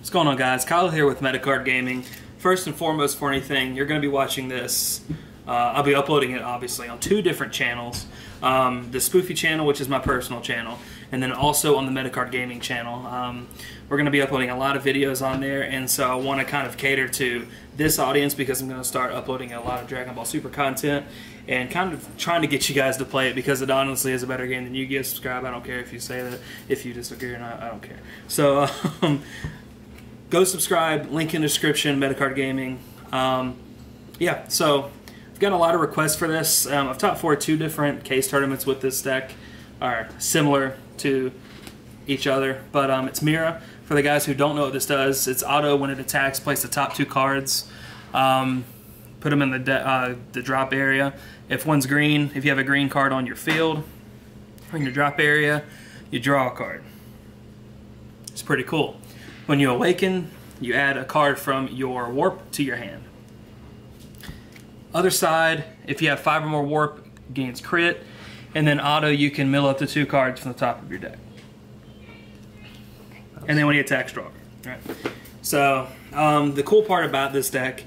What's going on, guys? Kyle here with Metacard Gaming. First and foremost, for anything, you're going to be watching this. I'll be uploading it, obviously, on two different channels. The Spoofy channel, which is my personal channel, and then also on the Metacard Gaming channel. We're going to be uploading a lot of videos on there, and so I want to kind of cater to this audience because I'm going to start uploading a lot of Dragon Ball Super content and kind of trying to get you guys to play it because it honestly is a better game than Yu-Gi-Oh! Subscribe. I don't care if you say that. If you disagree or not, I don't care. So, go subscribe, link in the description, Metacard Gaming. Yeah, so I've got a lot of requests for this. I've top 4 two different case tournaments with this deck, are similar to each other, but it's Mira. For the guys who don't know what this does, it's auto when it attacks, place the top 2 cards, put them in the drop area. If one's green, if you have a green card on your field, or in your drop area, you draw a card. It's pretty cool. When you awaken, you add a card from your warp to your hand. Other side, if you have 5 or more warp, gains crit, and then auto, you can mill up to 2 cards from the top of your deck. And then when you attack, draw. Right. So the cool part about this deck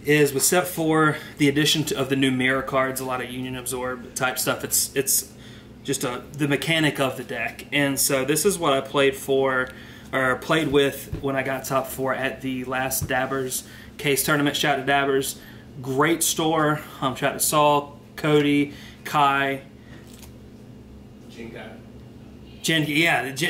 is with set 4, the addition of the new Mira cards, a lot of Union Absorb type stuff. It's just the mechanic of the deck, and so this is what I played with when I got top 4 at the last Dabbers case tournament. Shout out to Dabbers. Great store. Shout out to Saul, Cody, Kai. Jinkai.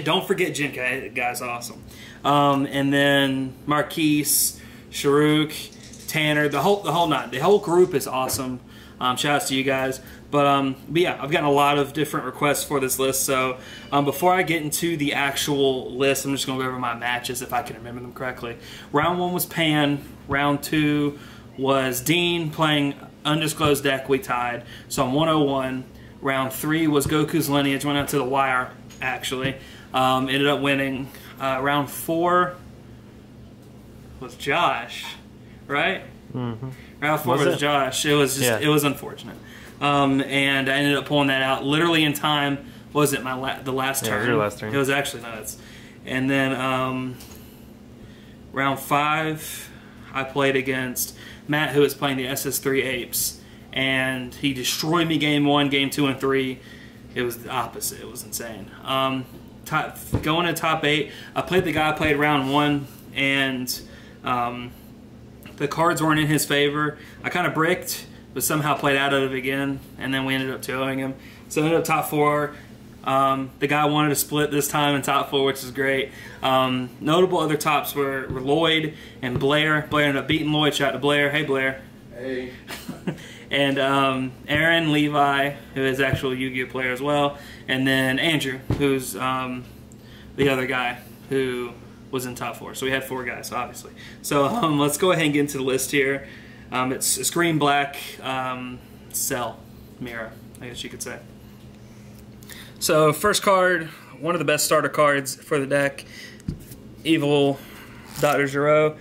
Don't forget Jinkai. That guy's awesome. And then Marquise, Sharuk, Tanner, the whole group is awesome. Shout out to you guys. But yeah, I've gotten a lot of different requests for this list. So before I get into the actual list, I'm just going to go over my matches if I can remember them correctly. Round 1 was Pan. Round 2 was Dean playing undisclosed deck. We tied, so I'm 101. Round 3 was Goku's Lineage. Went out to the wire, actually. Ended up winning. Round 4 was Josh, right? Mm-hmm. Round 4 was Josh. It was just, it was unfortunate. And I ended up pulling that out literally in time. What was it the last turn? It was your last turn. It was actually nuts. And then round 5, I played against Matt, who was playing the SS3 Apes, and he destroyed me game 1, game 2, and 3. It was the opposite. It was insane. Going to top 8, I played the guy I played round 1, and the cards weren't in his favor. I kind of bricked, but somehow played out of it again, and then we ended up 2-0ing him. So I ended up top 4. The guy wanted to split this time in top 4, which is great. Notable other tops were Lloyd and Blair. Blair ended up beating Lloyd. Shout out to Blair. Hey, Blair. Hey. And Aaron, Levi, who is an actual Yu-Gi-Oh player as well, and then Andrew, who's the other guy who was in top 4. So we had 4 guys, obviously. So let's go ahead and get into the list here. It's a Screen Black Cell Mira, I guess you could say. So first card, one of the best starter cards for the deck, Evil Dr. Zero.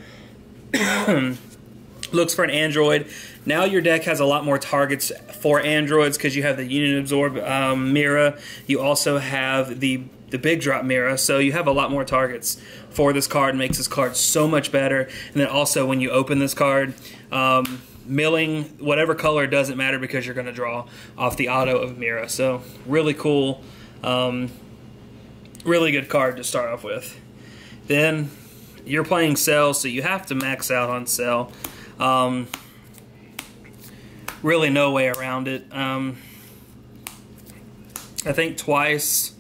Looks for an android. Now your deck has a lot more targets for androids because you have the Union Absorb Mira. You also have the big drop Mira, so you have a lot more targets for this card. Makes this card so much better. And then also when you open this card, milling whatever color doesn't matter because you're going to draw off the auto of Mira. So really cool, really good card to start off with. Then you're playing Cell, so you have to max out on Cell. Really no way around it. I think twice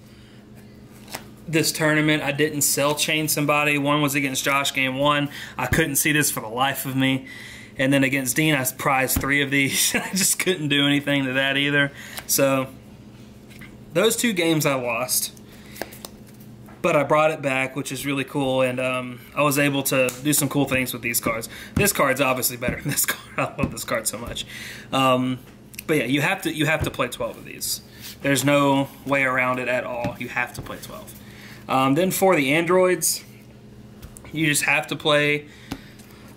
this tournament I didn't Cell chain somebody. One was against Josh game 1. I couldn't see this for the life of me. And then against Dean, I prized 3 of these. I just couldn't do anything to that either. So those 2 games I lost. But I brought it back, which is really cool, and I was able to do some cool things with these cards. This card's obviously better than this card. I love this card so much. But yeah, you have to play 12 of these. There's no way around it at all. You have to play 12. Then for the androids, you just have to play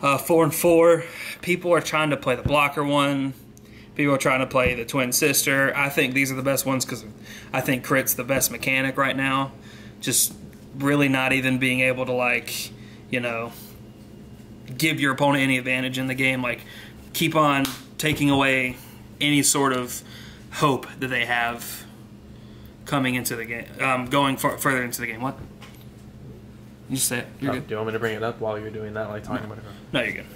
4 and 4. People are trying to play the blocker one. People are trying to play the twin sister. I think these are the best ones because I think crit's the best mechanic right now. Just really not even being able to, like, you know, give your opponent any advantage in the game. Like, keep on taking away any sort of hope that they have coming into the game, going further into the game. What? You just say it. You're good. Do you want me to bring it up while you're doing that, like talking about it? No, you're good.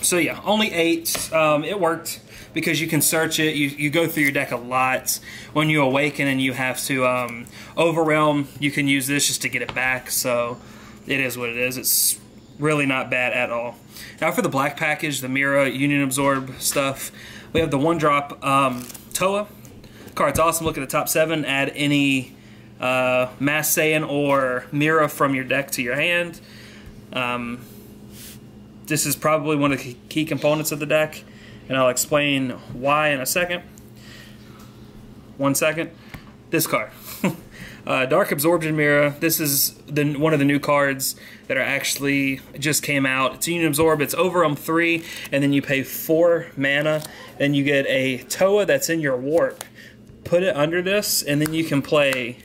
So yeah, only 8. It worked because you can search it. You go through your deck a lot. When you awaken and you have to overwhelm, you can use this just to get it back. So it is what it is. It's really not bad at all. Now for the black package, the Mira Union Absorb stuff, we have the 1-drop Toa. Card's awesome. Look at the top 7. Add any Mass Saiyan or Mira from your deck to your hand. This is probably one of the key components of the deck, and I'll explain why in a second. 1 second. This card. Dark Absorption Mira. This is one of the new cards that are actually just came out. It's Union Absorb. It's Overwhelm 3, and then you pay 4 mana, and you get a Toa that's in your warp. Put it under this, and then you can play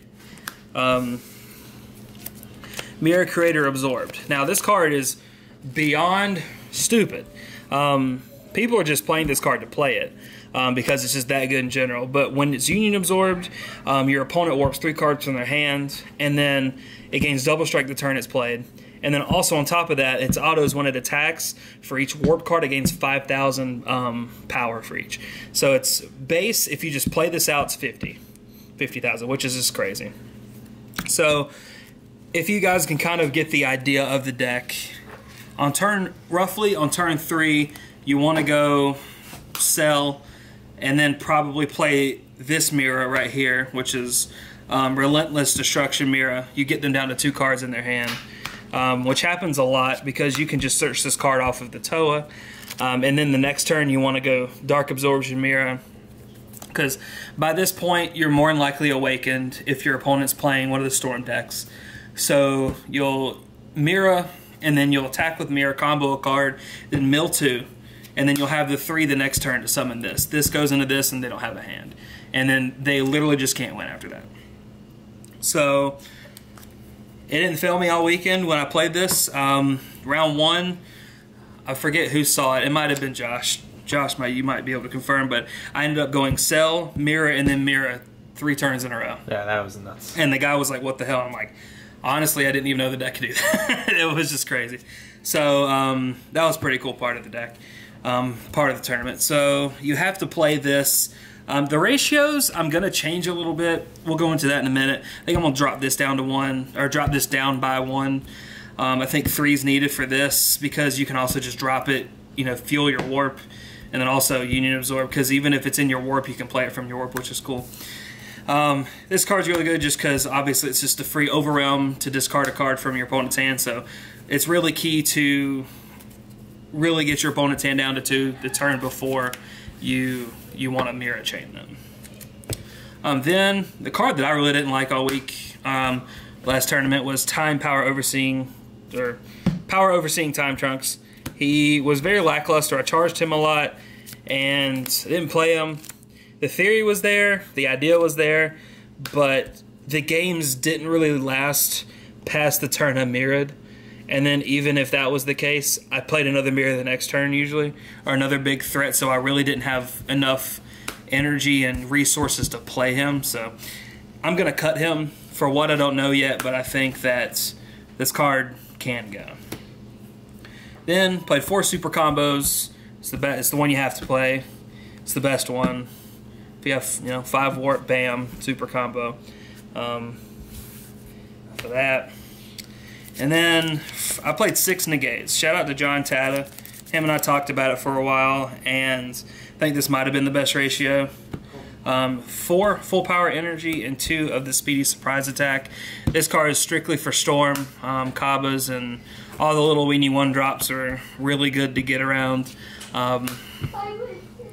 Mira Creator Absorbed. Now, this card is beyond stupid. People are just playing this card to play it. Because it's just that good in general. But when it's Union Absorbed, your opponent warps 3 cards from their hand, and then it gains double strike the turn it's played. And then also on top of that, its autos when it attacks. For each warp card, it gains 5,000 power for each. So it's base, if you just play this out, it's 50,000, which is just crazy. So if you guys can kind of get the idea of the deck, roughly on turn 3, you want to go sell, and then probably play this Mira right here, which is Relentless Destruction Mira. You get them down to 2 cards in their hand, which happens a lot because you can just search this card off of the Toa, and then the next turn you want to go Dark Absorption Mira, because by this point you're more than likely awakened if your opponent's playing one of the Storm decks. So you'll Mira, and then you'll attack with Mira, combo a card, then mill 2. And then you'll have the 3 the next turn to summon this. This goes into this, and they don't have a hand. And then they literally just can't win after that. So it didn't fail me all weekend when I played this. Round 1, I forget who saw it. It might have been Josh. Josh, you might be able to confirm, but I ended up going Cell, Mira, and then Mira 3 turns in a row. Yeah, that was nuts. And the guy was like, what the hell? I'm like, honestly, I didn't even know the deck could do that. It was just crazy. So that was a pretty cool part of the deck. Part of the tournament. So you have to play this. The ratios I'm going to change a little bit. We'll go into that in a minute. I think I'm going to drop this down to 1, or drop this down by 1. I think 3 is needed for this because you can also just drop it, you know, fuel your warp, and then also Union Absorb, because even if it's in your warp, you can play it from your warp, which is cool. This card's really good just because obviously it's just a free Overwhelm to discard a card from your opponent's hand, so it's really key to really get your opponent's hand down to 2 the turn before you want to Mira chain them. Then the card that I really didn't like all week last tournament was Power Overseeing Time Trunks. He was very lackluster. I charged him a lot and didn't play him. The theory was there, the idea was there, but the games didn't really last past the turn I mirrored. And then even if that was the case, I played another Mira the next turn usually, or another big threat, so I really didn't have enough energy and resources to play him. So I'm going to cut him for what I don't know yet, but I think that this card can go. Then played 4 super combos. It's the one you have to play. It's the best one. If you have, you know, 5 warp, bam, super combo. For that. And then I played 6 negates. Shout out to John Tata. Him and I talked about it for a while, and I think this might have been the best ratio. 4 full power energy and 2 of the speedy surprise attack. This card is strictly for Storm. Kabbas and all the little weenie 1-drops are really good to get around.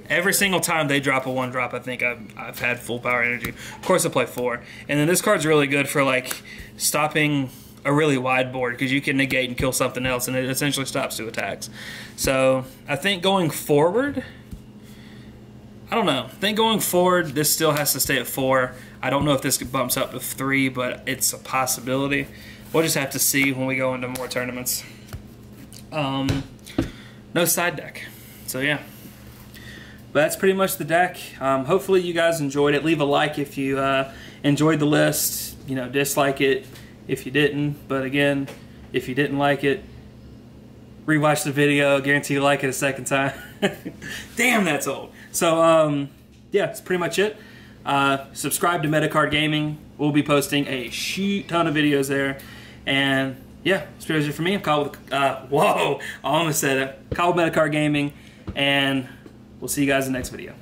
Every single time they drop a 1-drop, I think I've had full power energy. Of course, I play 4. And then this card's really good for like stopping a really wide board because you can negate and kill something else, and it essentially stops 2 attacks. So I think going forward, I don't know. I think going forward, this still has to stay at 4. I don't know if this bumps up to 3, but it's a possibility. we'll just have to see when we go into more tournaments. No side deck. So yeah. But that's pretty much the deck. Hopefully you guys enjoyed it. Leave a like if you enjoyed the list. You know, dislike it if you didn't. But again, if you didn't like it, rewatch the video. Guarantee you like it a second time. Damn, that's old. So yeah, that's pretty much it. Subscribe to Metacard Gaming. We'll be posting a shit ton of videos there. And yeah, that's pretty much it for me. I'm Kyle with, whoa, I almost said it. Kyle with Metacard Gaming. And we'll see you guys in the next video.